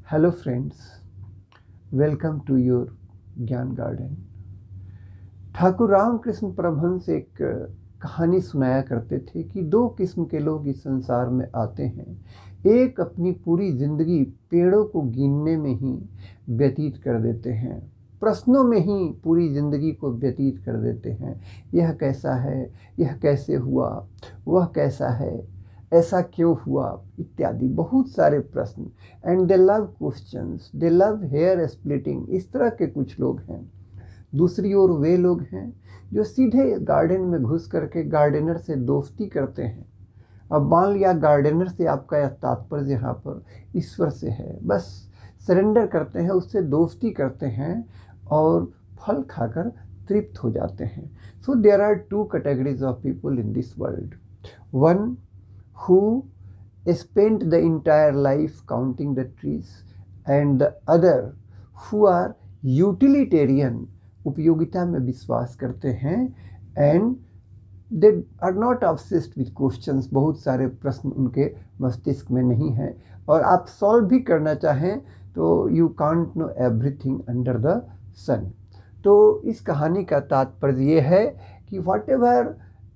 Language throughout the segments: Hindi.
Hello friends, welcome to your Gyan garden. Thakur Ramakrishna Paramahamsa एक कहानी सुनाया करते थे कि दो किस्म के लोग इस संसार में आते हैं। एक अपनी पूरी जिंदगी पेड़ों को गिनने में ही व्यतीत कर देते हैं, प्रश्नों में ही पूरी जिंदगी को व्यतीत कर देते हैं। यह कैसा है, यह कैसे हुआ, वह कैसा है, ऐसा क्यों हुआ, इत्यादि बहुत सारे प्रश्न। And they love questions, they love hair splitting. इस तरह के कुछ लोग हैं। दूसरी ओर वे लोग हैं जो सीधे गार्डन में घुस करके गार्डनर से दोस्ती करते हैं। अब मान लिया गार्डनर से आपका यह तात्पर्य यहाँ पर ईश्वर से है, बस सरेंडर करते हैं, उससे दोस्ती करते हैं और फल खाकर तृप्त हो जाते हैं। So there are two categories of people in this world. One who spent the entire life counting the trees, and the other who are utilitarian, उपयोगिता में विश्वास करते हैं, and they are not obsessed with questions। बहुत सारे प्रश्न उनके मस्तिष्क में नहीं हैं, और आप सॉल्व भी करना चाहें तो you can't know everything under the sun। तो इस कहानी का तात्पर्य ये है कि whatever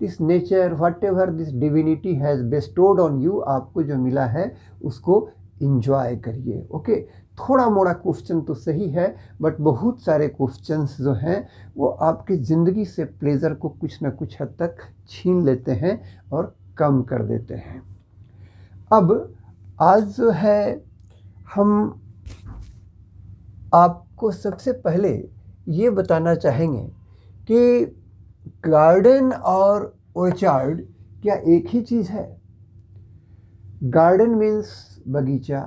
this nature, what ever this divinity has bestowed on you, आपको जो मिला है उसको इंजॉय करिए। ओके, थोड़ा मोड़ा क्वेश्चन तो सही है, बट बहुत सारे क्वेश्चंस जो हैं वो आपकी ज़िंदगी से प्लेजर को कुछ ना कुछ हद तक छीन लेते हैं और कम कर देते हैं। अब आज जो है हम आपको सबसे पहले ये बताना चाहेंगे कि गार्डन और ऑर्चार्ड क्या एक ही चीज़ है? गार्डन मीन्स बगीचा,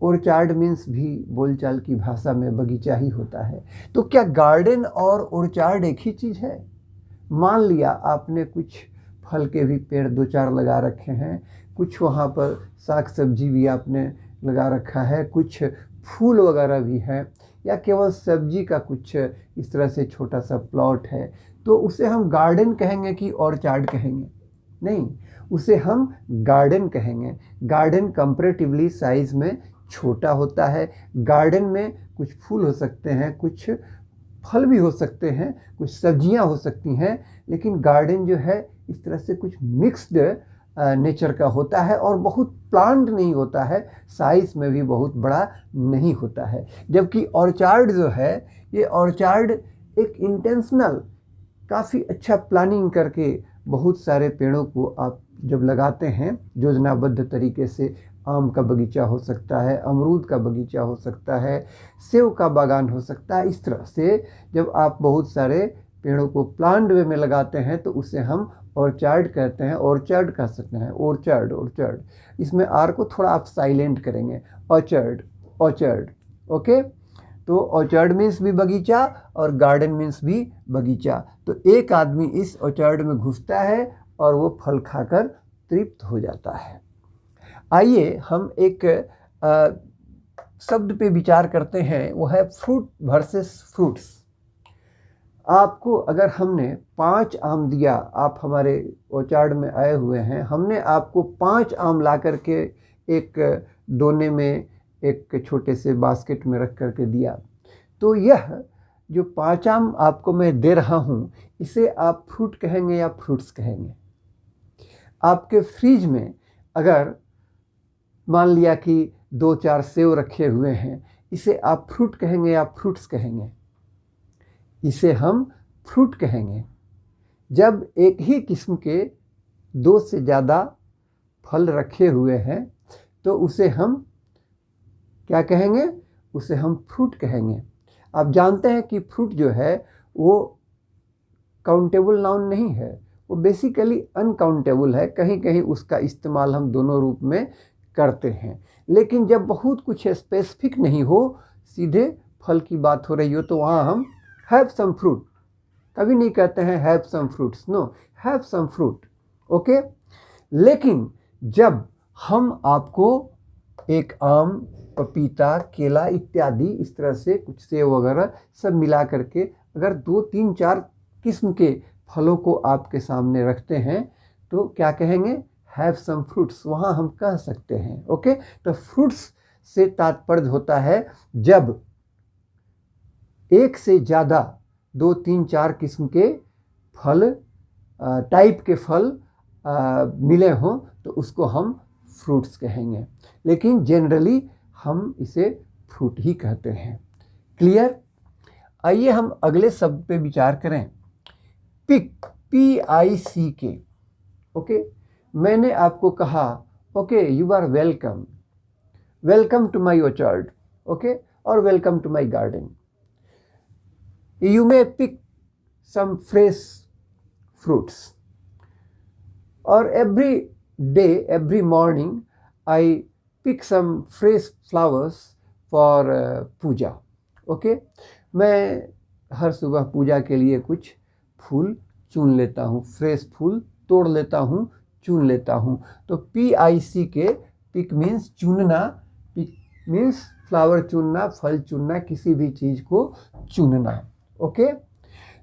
ऑर्चार्ड मीन्स भी बोलचाल की भाषा में बगीचा ही होता है। तो क्या गार्डन और ऑर्चार्ड एक ही चीज़ है? मान लिया आपने कुछ फल के भी पेड़ दो चार लगा रखे हैं, कुछ वहाँ पर साग सब्जी भी आपने लगा रखा है, कुछ फूल वगैरह भी है, या केवल सब्जी का कुछ इस तरह से छोटा सा प्लॉट है, तो उसे हम गार्डन कहेंगे कि ऑर्चार्ड कहेंगे? नहीं, उसे हम गार्डन कहेंगे। गार्डन कंपैरेटिवली साइज में छोटा होता है। गार्डन में कुछ फूल हो सकते हैं, कुछ फल भी हो सकते हैं, कुछ सब्जियां हो सकती हैं, लेकिन गार्डन जो है इस तरह से कुछ मिक्स्ड नेचर का होता है और बहुत प्लांट नहीं होता है, साइज में भी बहुत बड़ा नहीं होता है। जबकि ऑर्चार्ड जो है, ये ऑर्चार्ड एक इंटेंशनल, काफ़ी अच्छा प्लानिंग करके बहुत सारे पेड़ों को आप जब लगाते हैं योजनाबद्ध तरीके से, आम का बगीचा हो सकता है, अमरूद का बगीचा हो सकता है, सेब का बागान हो सकता है, इस तरह से जब आप बहुत सारे पेड़ों को प्लांट वे में लगाते हैं तो उसे हम ऑर्चार्ड कहते हैं। ऑर्चार्ड कह सकते हैं, ऑर्चार्ड, ऑर्चार्ड। इसमें आर को थोड़ा आप साइलेंट करेंगे, ऑर्चार्ड, ऑर्चार्ड। ओके, तो ऑर्चार्ड मीन्स भी बगीचा और गार्डन मीन्स भी बगीचा। तो एक आदमी इस ऑर्चार्ड में घुसता है और वो फल खाकर तृप्त हो जाता है। आइए हम एक शब्द पे विचार करते हैं, वो है फ्रूट वर्सेस फ्रूट्स। आपको अगर हमने 5 आम दिया, आप हमारे ऑर्चार्ड में आए हुए हैं, हमने आपको 5 आम ला करके एक दोने में, एक छोटे से बास्केट में रख करके दिया, तो यह जो 5 आम आपको मैं दे रहा हूँ, इसे आप फ्रूट कहेंगे या फ्रूट्स कहेंगे? आपके फ्रिज में अगर मान लिया कि 2-4 सेव रखे हुए हैं, इसे आप फ्रूट कहेंगे या फ्रूट्स कहेंगे? इसे हम फ्रूट कहेंगे। जब एक ही किस्म के 2 से ज़्यादा फल रखे हुए हैं तो उसे हम क्या कहेंगे? उसे हम फ्रूट कहेंगे। आप जानते हैं कि फ्रूट जो है वो काउंटेबल नाउन नहीं है, वो बेसिकली अनकाउंटेबल है। कहीं कहीं उसका इस्तेमाल हम दोनों रूप में करते हैं, लेकिन जब बहुत कुछ स्पेसिफिक नहीं हो, सीधे फल की बात हो रही हो, तो वहाँ हम हैव सम फ्रूट, कभी नहीं कहते हैं have some fruits, no, have some fruit. Okay, लेकिन जब हम आपको एक आम, पपीता, केला इत्यादि इस तरह से कुछ सेब वगैरह सब मिला करके अगर 2-3-4 किस्म के फलों को आपके सामने रखते हैं तो क्या कहेंगे? हैव सम फ्रूट्स, वहाँ हम कह सकते हैं। ओके, तो फ्रूट्स से तात्पर्य होता है जब एक से ज़्यादा 2, 3, 4 किस्म के फल टाइप के फल मिले हों तो उसको हम फ्रूट्स कहेंगे, लेकिन जनरली हम इसे फ्रूट ही कहते हैं। क्लियर? आइए हम अगले शब्द पे विचार करें। Pick, PICK। ओके, मैंने आपको कहा okay you are welcome, welcome to my orchard, okay, और welcome to my garden. You may pick some fresh fruits, or every day, every morning I pick some fresh flowers for puja. Okay, मैं हर सुबह पूजा के लिए कुछ फूल चुन लेता हूँ, फ्रेश फूल तोड़ लेता हूँ, चुन लेता हूँ। तो PICK, पिक मीन्स चुनना, पिक मीन्स फ्लावर चुनना, फल चुनना, किसी भी चीज़ को चुनना। Okay,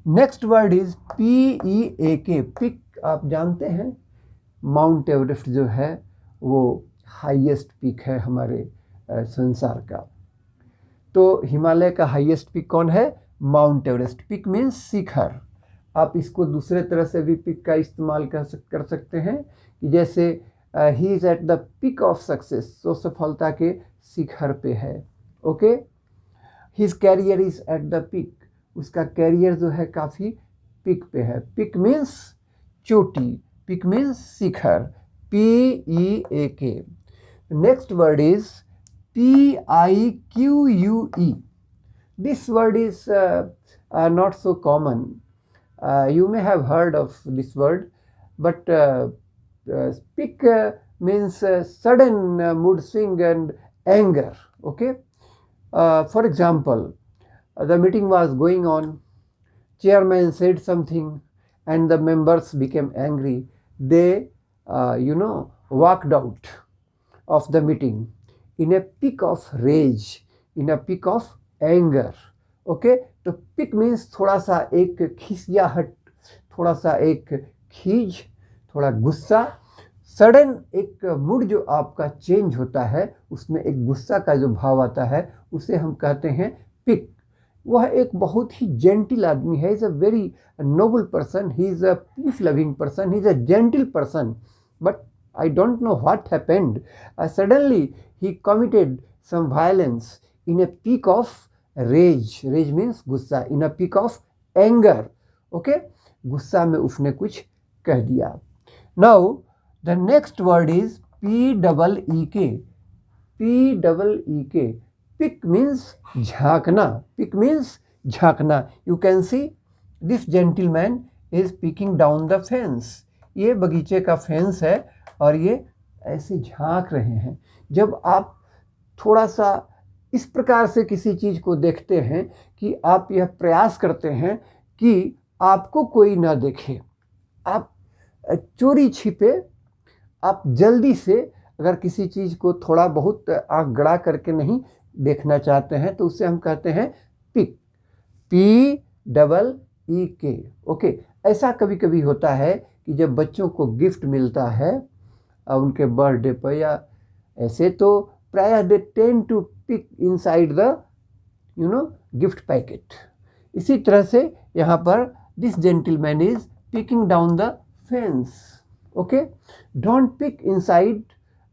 next word is PEAK। Pick आप जानते हैं माउंट एवरेस्ट जो है वो हाईएस्ट पिक है हमारे संसार का। तो हिमालय का हाईएस्ट पिक कौन है? Mount Everest. पिक मीन्स शिखर। आप इसको दूसरे तरह से भी पिक का इस्तेमाल कर सकते हैं कि जैसे ही is at the peak of success, तो सफलता के शिखर पे है। Okay, his career is at the peak, उसका कैरियर जो है काफ़ी पिक पे है। पिक मीन्स चोटी, पिक मीन्स शिखर, PEAK। Next word is PIQUE। This word is not so common, you may have heard of this word, but pick means sudden mood swing and anger. Okay, for example, the meeting was going on, chairman said something and the members became angry. They walked out of the meeting in a peak of rage, in a peak of anger. Okay, तो पिक मीन्स थोड़ा सा एक खिसियाहट, थोड़ा सा एक खीज, थोड़ा गुस्सा, सडन एक मूड जो आपका चेंज होता है, उसमें एक गुस्सा का जो भाव आता है, उसे हम कहते हैं पिक। वह एक बहुत ही जेंटिल आदमी है, is a very noble person, he is a peace loving person, he is a gentle person, but I don't know what happened, suddenly he committed some violence in a peak of rage. Rage means गुस्सा, in a peak of anger. Okay, गुस्सा में उसने कुछ कह दिया। Now the next word is PEEK। PEEK, peek means झांकना, पिक मीन्स झांकना। You can see this gentleman is peeking down the fence. ये बगीचे का फेंस है और ये ऐसे झांक रहे हैं। जब आप थोड़ा सा इस प्रकार से किसी चीज़ को देखते हैं कि आप यह प्रयास करते हैं कि आपको कोई ना देखे, आप चोरी छिपे, आप जल्दी से अगर किसी चीज़ को थोड़ा बहुत आँख गड़ा करके नहीं देखना चाहते हैं तो उसे हम कहते हैं पिक, PEEK। ओके, ऐसा कभी कभी होता है कि जब बच्चों को गिफ्ट मिलता है उनके बर्थडे पर या ऐसे, तो प्रायः they tend to peek inside the gift packet. इसी तरह से यहाँ पर this gentleman is peeking down the fence. Okay, don't peek inside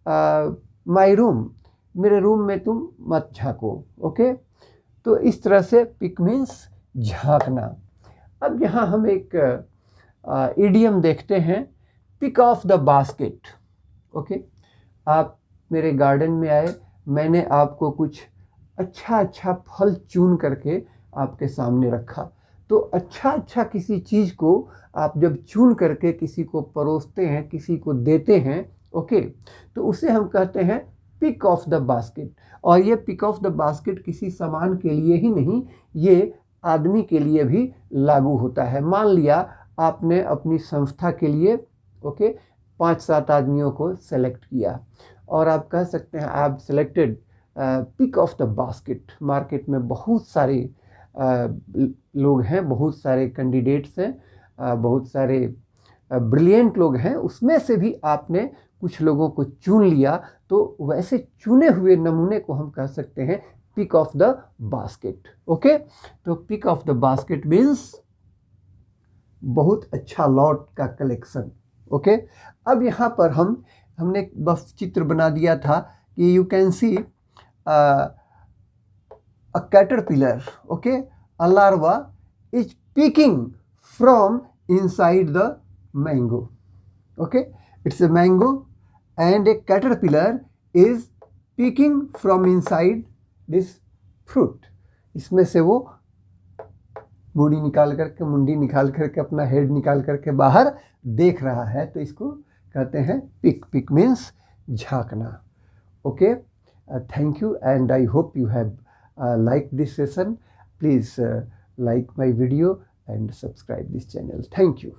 my room, मेरे रूम में तुम मत झांको। ओके, तो इस तरह से पिक मीन्स झांकना। अब यहाँ हम एक इडियम देखते हैं, pick of the basket. Okay, आप मेरे गार्डन में आए, मैंने आपको कुछ अच्छा फल चुन करके आपके सामने रखा। तो अच्छा किसी चीज़ को आप जब चुन करके किसी को परोसते हैं, किसी को देते हैं, ओके, तो उसे हम कहते हैं पिक ऑफ द बास्केट। और ये पिक ऑफ द बास्केट किसी सामान के लिए ही नहीं, ये आदमी के लिए भी लागू होता है। मान लिया आपने अपनी संस्था के लिए ओके 5-7 आदमियों को सेलेक्ट किया और आप कह सकते हैं I have selected pick of the basket. Market में बहुत सारे लोग हैं, बहुत सारे कैंडिडेट्स हैं, बहुत सारे ब्रिलियंट लोग हैं, उसमें से भी आपने कुछ लोगों को चुन लिया, तो वैसे चुने हुए नमूने को हम कह सकते हैं pick of the basket. Okay, तो pick of the basket means बहुत अच्छा लॉट का कलेक्शन। ओके, अब यहाँ पर हमने बस चित्र बना दिया था कि you can C a caterpillar, okay, a larva is peeking from inside the mango. Okay, it's a mango and a caterpillar is peeking from inside this fruit. इसमें से वो मुंडी निकाल करके अपना हेड निकाल करके बाहर देख रहा है, तो इसको कहते हैं पिक। पिक मीन्स झांकना। Okay, thank you and I hope you have like this session. Please like my video and subscribe this channel. Thank you.